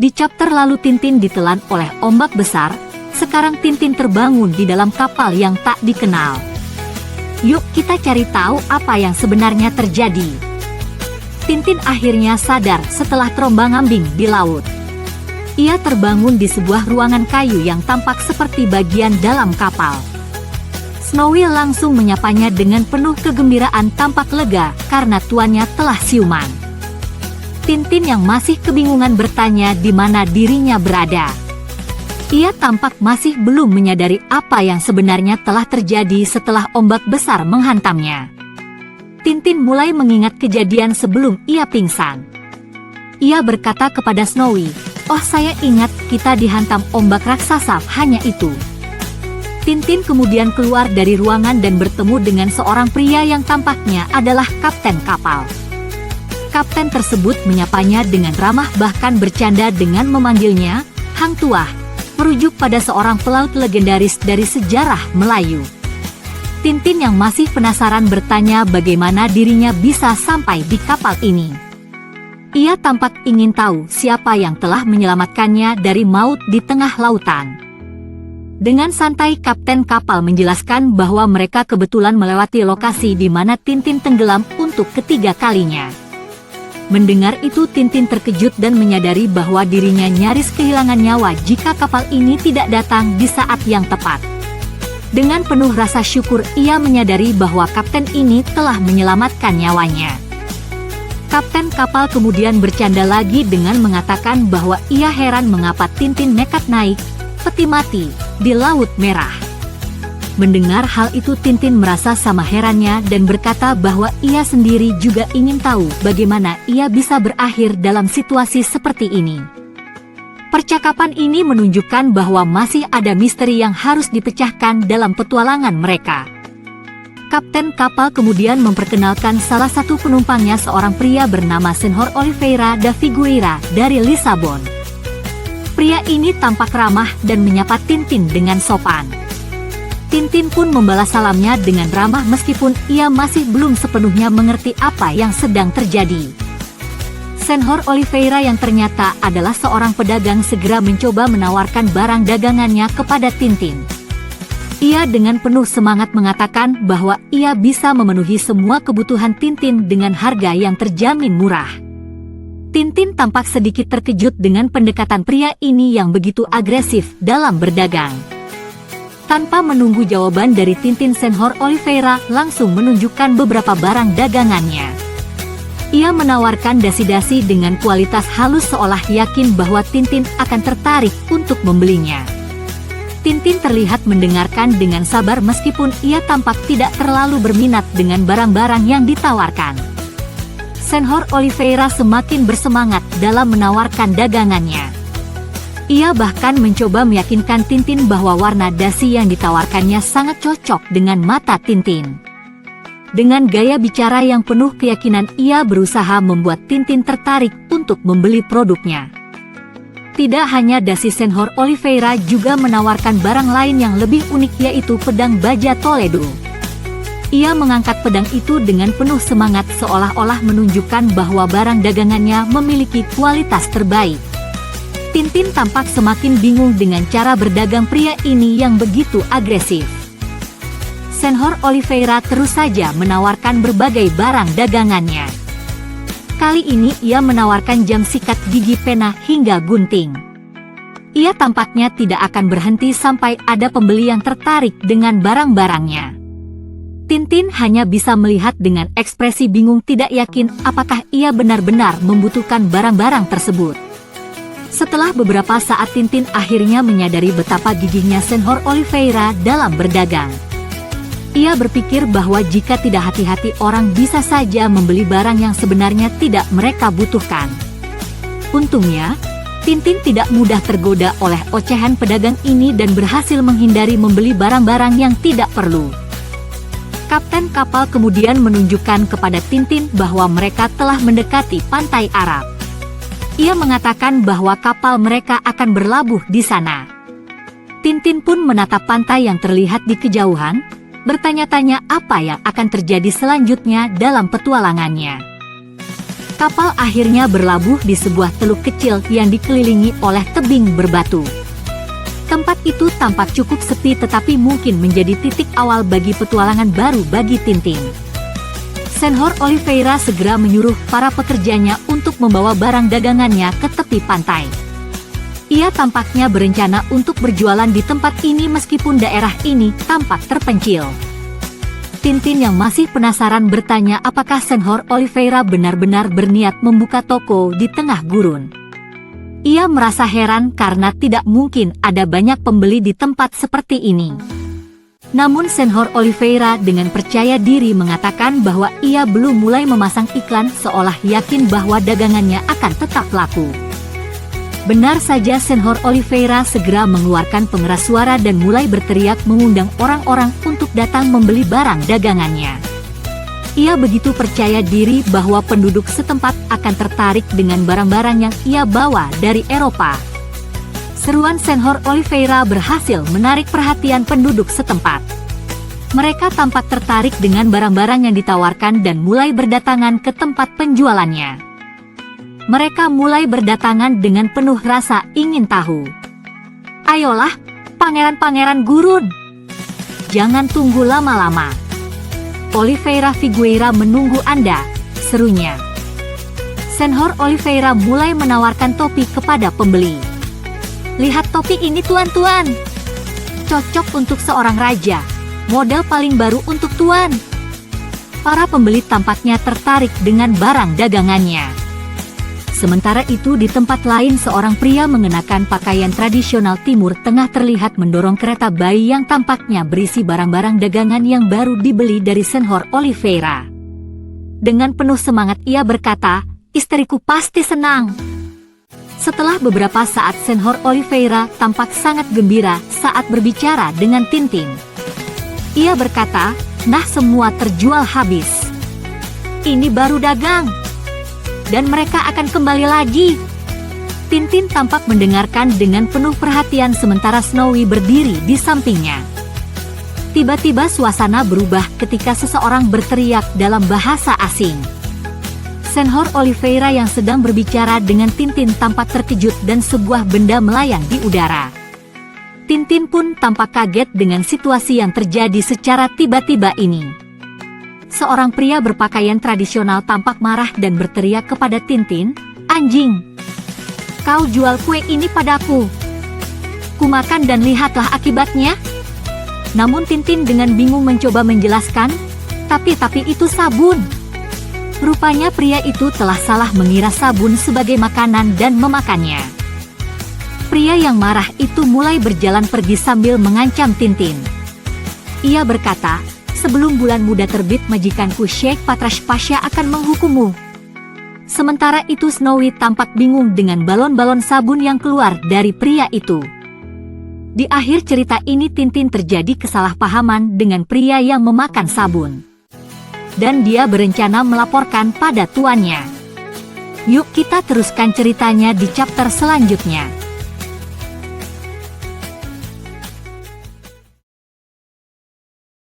Di chapter lalu Tintin ditelan oleh ombak besar, sekarang Tintin terbangun di dalam kapal yang tak dikenal. Yuk kita cari tahu apa yang sebenarnya terjadi. Tintin akhirnya sadar setelah terombang-ambing di laut. Ia terbangun di sebuah ruangan kayu yang tampak seperti bagian dalam kapal. Snowy langsung menyapanya dengan penuh kegembiraan tampak lega karena tuannya telah siuman. Tintin yang masih kebingungan bertanya di mana dirinya berada. Ia tampak masih belum menyadari apa yang sebenarnya telah terjadi setelah ombak besar menghantamnya. Tintin mulai mengingat kejadian sebelum ia pingsan. Ia berkata kepada Snowy, "Oh, saya ingat kita dihantam ombak raksasa, hanya itu." Tintin kemudian keluar dari ruangan dan bertemu dengan seorang pria yang tampaknya adalah kapten kapal. Kapten tersebut menyapanya dengan ramah bahkan bercanda dengan memanggilnya Hang Tuah, merujuk pada seorang pelaut legendaris dari sejarah Melayu. Tintin yang masih penasaran bertanya bagaimana dirinya bisa sampai di kapal ini. Ia tampak ingin tahu siapa yang telah menyelamatkannya dari maut di tengah lautan. Dengan santai kapten kapal menjelaskan bahwa mereka kebetulan melewati lokasi di mana Tintin tenggelam untuk ketiga kalinya. Mendengar itu Tintin terkejut dan menyadari bahwa dirinya nyaris kehilangan nyawa jika kapal ini tidak datang di saat yang tepat. Dengan penuh rasa syukur ia menyadari bahwa kapten ini telah menyelamatkan nyawanya. Kapten kapal kemudian bercanda lagi dengan mengatakan bahwa ia heran mengapa Tintin nekat naik peti mati di Laut Merah. Mendengar hal itu Tintin merasa sama herannya dan berkata bahwa ia sendiri juga ingin tahu bagaimana ia bisa berakhir dalam situasi seperti ini. Percakapan ini menunjukkan bahwa masih ada misteri yang harus dipecahkan dalam petualangan mereka. Kapten kapal kemudian memperkenalkan salah satu penumpangnya, seorang pria bernama Senhor Oliveira da Figueira dari Lisabon. Pria ini tampak ramah dan menyapa Tintin dengan sopan. Tintin pun membalas salamnya dengan ramah meskipun ia masih belum sepenuhnya mengerti apa yang sedang terjadi. Senhor Oliveira yang ternyata adalah seorang pedagang segera mencoba menawarkan barang dagangannya kepada Tintin. Ia dengan penuh semangat mengatakan bahwa ia bisa memenuhi semua kebutuhan Tintin dengan harga yang terjamin murah. Tintin tampak sedikit terkejut dengan pendekatan pria ini yang begitu agresif dalam berdagang. Tanpa menunggu jawaban dari Tintin, Senhor Oliveira langsung menunjukkan beberapa barang dagangannya. Ia menawarkan dasi-dasi dengan kualitas halus seolah yakin bahwa Tintin akan tertarik untuk membelinya. Tintin terlihat mendengarkan dengan sabar meskipun ia tampak tidak terlalu berminat dengan barang-barang yang ditawarkan. Senhor Oliveira semakin bersemangat dalam menawarkan dagangannya. Ia bahkan mencoba meyakinkan Tintin bahwa warna dasi yang ditawarkannya sangat cocok dengan mata Tintin. Dengan gaya bicara yang penuh keyakinan ia berusaha membuat Tintin tertarik untuk membeli produknya. Tidak hanya dasi, Senhor Oliveira juga menawarkan barang lain yang lebih unik, yaitu pedang baja Toledo. Ia mengangkat pedang itu dengan penuh semangat seolah-olah menunjukkan bahwa barang dagangannya memiliki kualitas terbaik. Tintin tampak semakin bingung dengan cara berdagang pria ini yang begitu agresif. Senhor Oliveira terus saja menawarkan berbagai barang dagangannya. Kali ini ia menawarkan jam sikat gigi, pena, hingga gunting. Ia tampaknya tidak akan berhenti sampai ada pembeli yang tertarik dengan barang-barangnya. Tintin hanya bisa melihat dengan ekspresi bingung, tidak yakin apakah ia benar-benar membutuhkan barang-barang tersebut. Setelah beberapa saat Tintin akhirnya menyadari betapa gigihnya Senhor Oliveira dalam berdagang. Ia berpikir bahwa jika tidak hati-hati orang bisa saja membeli barang yang sebenarnya tidak mereka butuhkan. Untungnya, Tintin tidak mudah tergoda oleh ocehan pedagang ini dan berhasil menghindari membeli barang-barang yang tidak perlu. Kapten kapal kemudian menunjukkan kepada Tintin bahwa mereka telah mendekati pantai Arab. Ia mengatakan bahwa kapal mereka akan berlabuh di sana. Tintin pun menatap pantai yang terlihat di kejauhan, bertanya-tanya apa yang akan terjadi selanjutnya dalam petualangannya. Kapal akhirnya berlabuh di sebuah teluk kecil yang dikelilingi oleh tebing berbatu. Tempat itu tampak cukup sepi tetapi mungkin menjadi titik awal bagi petualangan baru bagi Tintin. Senhor Oliveira segera menyuruh para pekerjanya untuk membawa barang dagangannya ke tepi pantai. Ia tampaknya berencana untuk berjualan di tempat ini meskipun daerah ini tampak terpencil. Tintin yang masih penasaran bertanya apakah Senhor Oliveira benar-benar berniat membuka toko di tengah gurun. Ia merasa heran karena tidak mungkin ada banyak pembeli di tempat seperti ini. Namun Senhor Oliveira dengan percaya diri mengatakan bahwa ia belum mulai memasang iklan seolah yakin bahwa dagangannya akan tetap laku. Benar saja, Senhor Oliveira segera mengeluarkan pengeras suara dan mulai berteriak mengundang orang-orang untuk datang membeli barang dagangannya. Ia begitu percaya diri bahwa penduduk setempat akan tertarik dengan barang-barang yang ia bawa dari Eropa. Seruan Senhor Oliveira berhasil menarik perhatian penduduk setempat. Mereka tampak tertarik dengan barang-barang yang ditawarkan dan mulai berdatangan ke tempat penjualannya. Mereka mulai berdatangan dengan penuh rasa ingin tahu. Ayolah, pangeran-pangeran gurun. Jangan tunggu lama-lama. Oliveira Figueira menunggu Anda, serunya. Senhor Oliveira mulai menawarkan topi kepada pembeli. Lihat topi ini tuan-tuan. Cocok untuk seorang raja. Model paling baru untuk tuan. Para pembeli tampaknya tertarik dengan barang dagangannya. Sementara itu di tempat lain seorang pria mengenakan pakaian tradisional Timur Tengah terlihat mendorong kereta bayi yang tampaknya berisi barang-barang dagangan yang baru dibeli dari Senhor Oliveira. Dengan penuh semangat ia berkata, "Istriku pasti senang." Setelah beberapa saat Senhor Oliveira tampak sangat gembira saat berbicara dengan Tintin. Ia berkata, "Nah, semua terjual habis. Ini baru dagang. Dan mereka akan kembali lagi." Tintin tampak mendengarkan dengan penuh perhatian sementara Snowy berdiri di sampingnya. Tiba-tiba suasana berubah ketika seseorang berteriak dalam bahasa asing. Senhor Oliveira yang sedang berbicara dengan Tintin tampak terkejut dan sebuah benda melayang di udara. Tintin pun tampak kaget dengan situasi yang terjadi secara tiba-tiba ini. Seorang pria berpakaian tradisional tampak marah dan berteriak kepada Tintin, "Anjing! Kau jual kue ini padaku. Kumakan dan lihatlah akibatnya." Namun Tintin dengan bingung mencoba menjelaskan, Tapi itu sabun." Rupanya pria itu telah salah mengira sabun sebagai makanan dan memakannya. Pria yang marah itu mulai berjalan pergi sambil mengancam Tintin. Ia berkata, "Sebelum bulan muda terbit majikanku Sheikh Patrash Pasha akan menghukummu." Sementara itu Snowy tampak bingung dengan balon-balon sabun yang keluar dari pria itu. Di akhir cerita ini Tintin terjadi kesalahpahaman dengan pria yang memakan sabun. Dan dia berencana melaporkan pada tuannya. Yuk kita teruskan ceritanya di chapter selanjutnya.